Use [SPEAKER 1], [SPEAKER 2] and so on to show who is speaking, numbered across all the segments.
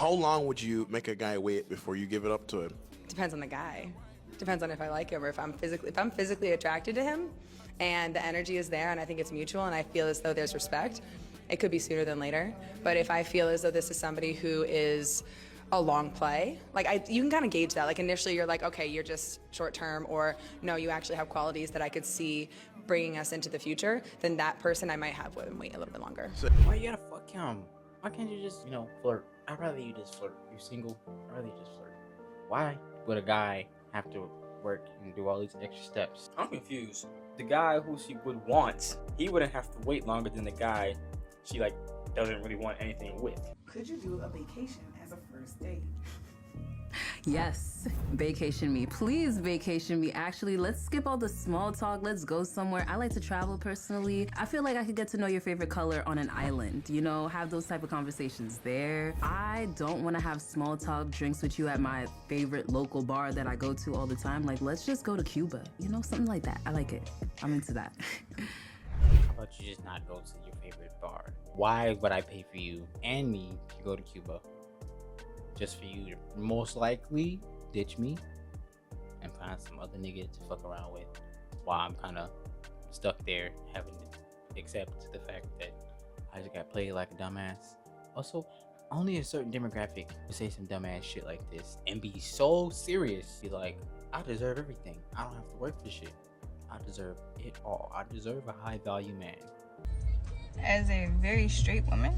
[SPEAKER 1] How long would you make a guy wait before you give it up to him?
[SPEAKER 2] Depends on the guy. Depends on if I like him or if I'm physically attracted to him and the energy is there and I think it's mutual and I feel as though there's respect, it could be sooner than later. But if I feel as though this is somebody who is a long play, like you can kind of gauge that. Like initially you're like, okay, you're just short term, or no, you actually have qualities that I could see bringing us into the future, then that person I might have with him wait a little bit longer.
[SPEAKER 3] Why you gotta fuck him? Why can't you just, flirt? I'd rather you just flirt. You're single, I'd rather you just flirt. Why would a guy have to work and do all these extra steps?
[SPEAKER 4] I'm confused. The guy who she would want, he wouldn't have to wait longer than the guy she doesn't really want anything with.
[SPEAKER 5] Could you do a vacation as a first date?
[SPEAKER 6] Yes, vacation me. Please vacation me. Actually, let's skip all the small talk. Let's go somewhere. I like to travel personally. I feel like I could get to know your favorite color on an island, have those type of conversations there. I don't want to have small talk drinks with you at my favorite local bar that I go to all the time. Like, let's just go to Cuba, something like that. I like it. I'm into that.
[SPEAKER 3] How about you just not go to your favorite bar? Why would I pay for you and me to go to Cuba? Just for you to most likely ditch me and find some other nigga to fuck around with while I'm kind of stuck there having to accept the fact that I just got played like a dumbass. Also, only a certain demographic would say some dumbass shit like this and be so serious. Be like, I deserve everything. I don't have to work for shit. I deserve it all. I deserve a high value man.
[SPEAKER 7] As a very straight woman,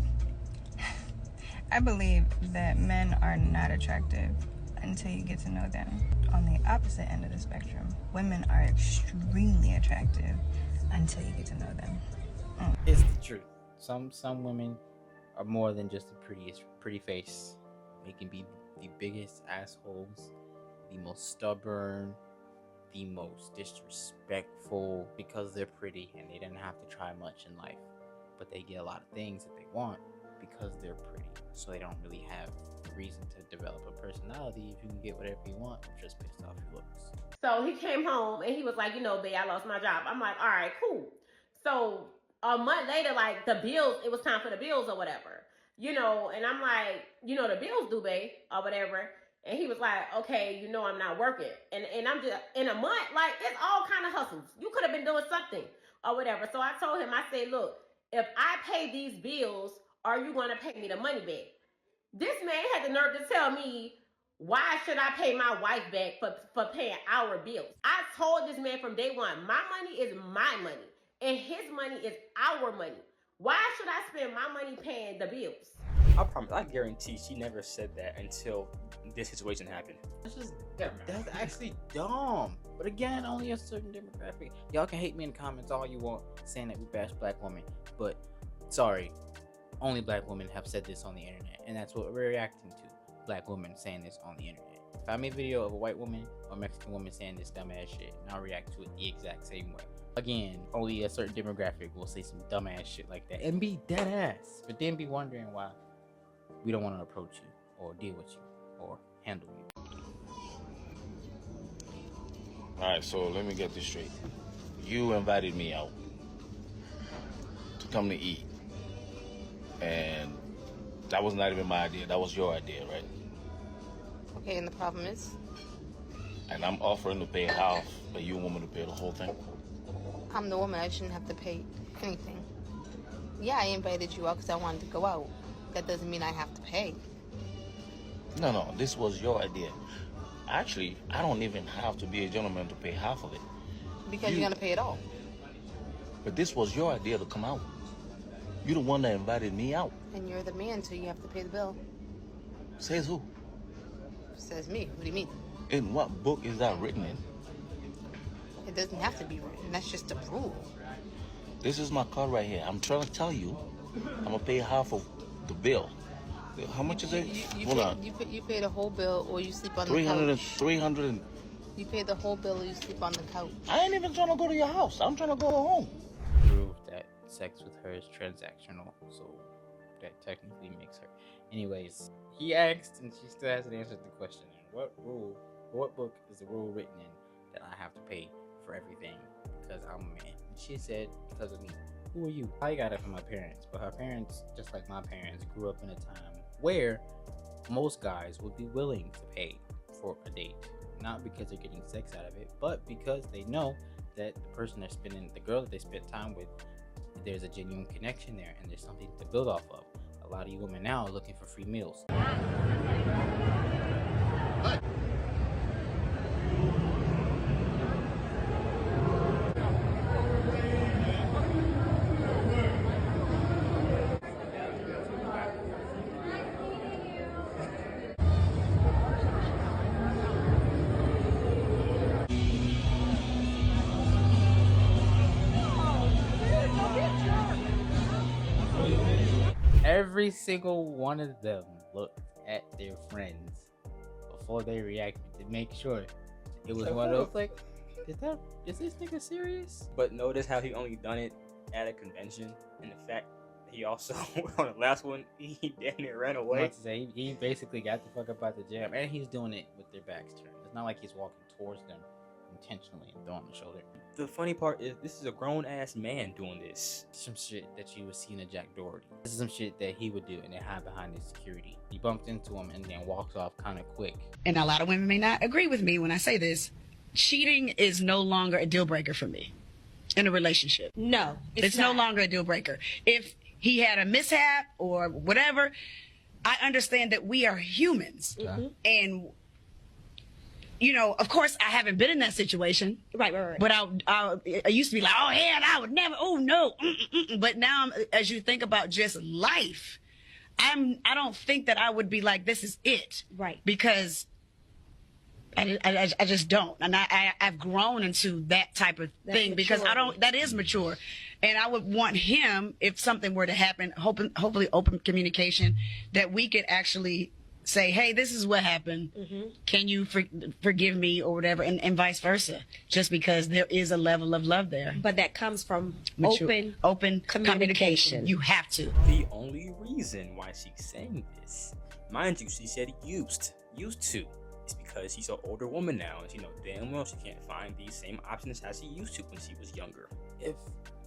[SPEAKER 7] I believe that men are not attractive until you get to know them. On the opposite end of the spectrum, women are extremely attractive until you get to know them.
[SPEAKER 3] It's the truth. Some women are more than just the pretty face. They can be the biggest assholes, the most stubborn, the most disrespectful because they're pretty and they didn't have to try much in life. But they get a lot of things that they want because they're pretty, so they don't really have a reason to develop a personality if you can get whatever you want just based off your looks.
[SPEAKER 8] So he came home and he was like, babe, I lost my job. I'm like, all right, cool. So a month later, like it was time for the bills or whatever, and I'm like, the bills due, babe, or whatever. And he was like, okay, I'm not working. And I'm just, in a month, like, it's all kind of hustles. You could have been doing something or whatever. So I told him, I said, look, if I pay these bills, are you going to pay me the money back? This man had the nerve to tell me, why should I pay my wife back for paying our bills? I told this man from day one, my money is my money, and his money is our money. Why should I spend my money paying the bills?
[SPEAKER 4] I promise, I guarantee she never said that until this situation happened.
[SPEAKER 3] That's actually dumb. But again, only a certain demographic. Y'all can hate me in the comments all you want, saying that we bash black women. But sorry, only black women have said this on the internet, and that's what we're reacting to. Black women saying this on the internet. If I make a video of a white woman or Mexican woman saying this dumbass shit, and I'll react to it the exact same way. Again, only a certain demographic will say some dumbass shit like that and be dead ass, but then be wondering why we don't want to approach you or deal with you or handle you.
[SPEAKER 9] Alright, so let me get this straight. You invited me out to come to eat, and that was not even my idea. That was your idea, right?
[SPEAKER 10] Okay, and the problem is?
[SPEAKER 9] And I'm offering to pay half, but you want me to pay the whole thing?
[SPEAKER 10] I'm the woman. I shouldn't have to pay anything. Yeah, I invited you out because I wanted to go out. That doesn't mean I have to pay.
[SPEAKER 9] No, this was your idea. Actually, I don't even have to be a gentleman to pay half of it.
[SPEAKER 10] Because you're going to pay it all.
[SPEAKER 9] But this was your idea to come out. You're the one that invited me out.
[SPEAKER 10] And you're the man, so you have to pay the bill.
[SPEAKER 9] Says who?
[SPEAKER 10] Says me. What do you mean?
[SPEAKER 9] In what book is that written in?
[SPEAKER 10] It doesn't have to be written. That's just a rule.
[SPEAKER 9] This is my card right here. I'm trying to tell you, I'm going to pay half of the bill. How much is it? Hold on.
[SPEAKER 10] You pay the whole bill or you sleep on the
[SPEAKER 9] 300 and...
[SPEAKER 10] You pay the whole bill or you sleep on the couch.
[SPEAKER 9] I ain't even trying to go to your house. I'm trying to go home.
[SPEAKER 3] Prove that sex with her is transactional, so that technically makes her. Anyways, he asked and she still hasn't answered the question. What book is the rule written in that I have to pay for everything because I'm a man? She said, because of me. Who are you? I got it from my parents, but her parents, just like my parents, grew up in a time where most guys would be willing to pay for a date, not because they're getting sex out of it, but because they know that the person they're spending, the girl that they spend time with, there's a genuine connection there and there's something to build off of. A lot of you women now are looking for free meals. Every single one of them looked at their friends before they reacted to make sure it was one of those like, is this nigga serious?
[SPEAKER 4] But notice how he only done it at a convention, and the fact that he also on the last one he damn near ran
[SPEAKER 3] I
[SPEAKER 4] away.
[SPEAKER 3] was about to say, he basically got the fuck up out the jam, and he's doing it with their backs turned. It's not like he's walking towards them intentionally and throwing the shoulder.
[SPEAKER 4] The funny part is this is a grown ass man doing this.
[SPEAKER 3] Some shit that you would see in a Jack Doherty. This is some shit that he would do, and they hide behind his security. He bumped into him and then walks off kind of quick.
[SPEAKER 11] And a lot of women may not agree with me when I say this. Cheating is no longer a deal breaker for me in a relationship.
[SPEAKER 12] No,
[SPEAKER 11] it's no longer a deal breaker. If he had a mishap or whatever, I understand that we are humans.
[SPEAKER 12] Mm-hmm.
[SPEAKER 11] And, you know, of course, I haven't been in that situation.
[SPEAKER 12] Right.
[SPEAKER 11] But I used to be like, oh, hell, I would never, oh, no. But now, as you think about just life, I don't think that I would be like, this is it.
[SPEAKER 12] Right.
[SPEAKER 11] Because I just don't. And I've grown into that type of thing because that is mature. And I would want him, if something were to happen, hopefully open communication, that we could actually say, hey, this is what happened.
[SPEAKER 12] Mm-hmm.
[SPEAKER 11] Can you forgive me or whatever, and vice versa, just because there is a level of love there.
[SPEAKER 12] But that comes from
[SPEAKER 11] open communication. You have to.
[SPEAKER 4] The only reason why she's saying this, mind you, she said used to, is because she's an older woman now, and she knows damn well she can't find these same options as she used to when she was younger.
[SPEAKER 3] If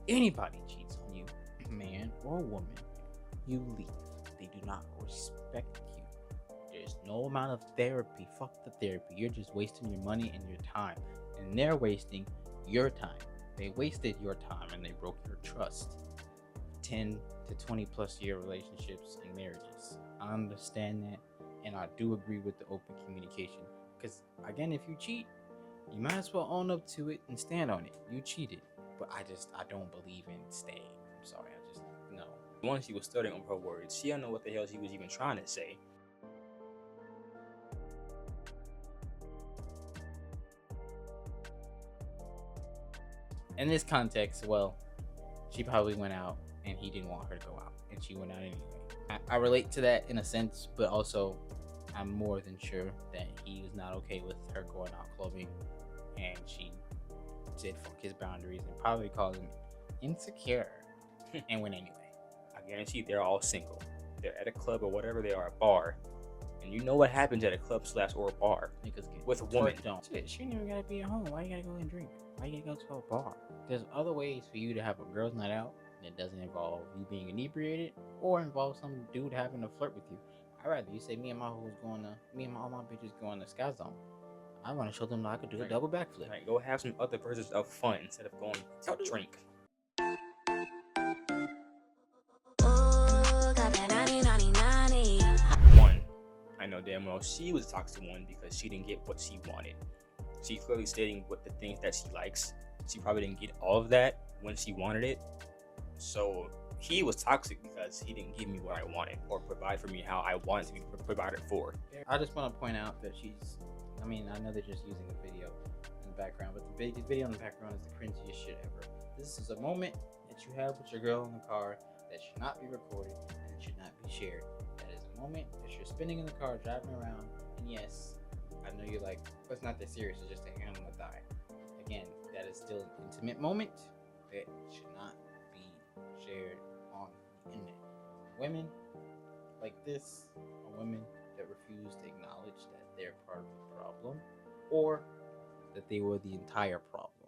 [SPEAKER 3] anybody cheats on you, man or woman, you leave. They do not respect you. There's no amount of therapy. Fuck the therapy. You're just wasting your money and your time. And they're wasting your time. They wasted your time and they broke your trust. 10 to 20 plus year relationships and marriages. I understand that. And I do agree with the open communication. Because again, if you cheat, you might as well own up to it and stand on it. You cheated. But I don't believe in staying. I'm sorry. No.
[SPEAKER 4] Once she was studying on her words, she didn't know what the hell she was even trying to say.
[SPEAKER 3] In this context, well, she probably went out and he didn't want her to go out, and she went out anyway. I relate to that in a sense, but also I'm more than sure that he was not okay with her going out clubbing, and she did fuck his boundaries and probably called him insecure and went anyway.
[SPEAKER 4] I guarantee they're all single. They're at a club or whatever, they are, a bar. And you know what happens at a club / or a bar with a woman.
[SPEAKER 3] Don't. Shit, she ain't even gotta be at home. Why you gotta go and drink? Why you gotta go to a bar? There's other ways for you to have a girls' night out that doesn't involve you being inebriated or involve some dude having a flirt with you. I'd rather you say me and all my bitches going to Sky Zone. I want to show them that I could do a double backflip.
[SPEAKER 4] Right, go have some other versions of fun instead of going to drink. One, I know damn well she was a toxic one because she didn't get what she wanted. She's clearly stating what the things that she likes. She probably didn't get all of that when she wanted it. So he was toxic because he didn't give me what I wanted or provide for me how I wanted to be provided for.
[SPEAKER 3] I just want to point out that I know they're just using the video in the background, but the video in the background is the cringiest shit ever. This is a moment that you have with your girl in the car that should not be recorded and it should not be shared. That is a moment that you're spinning in the car, driving around, and yes, I know you're like, well, it's not that serious, it's just a hand on the thigh. Again, that is still an intimate moment that should not be shared on the internet. Women like this are women that refuse to acknowledge that they're part of the problem or that they were the entire problem.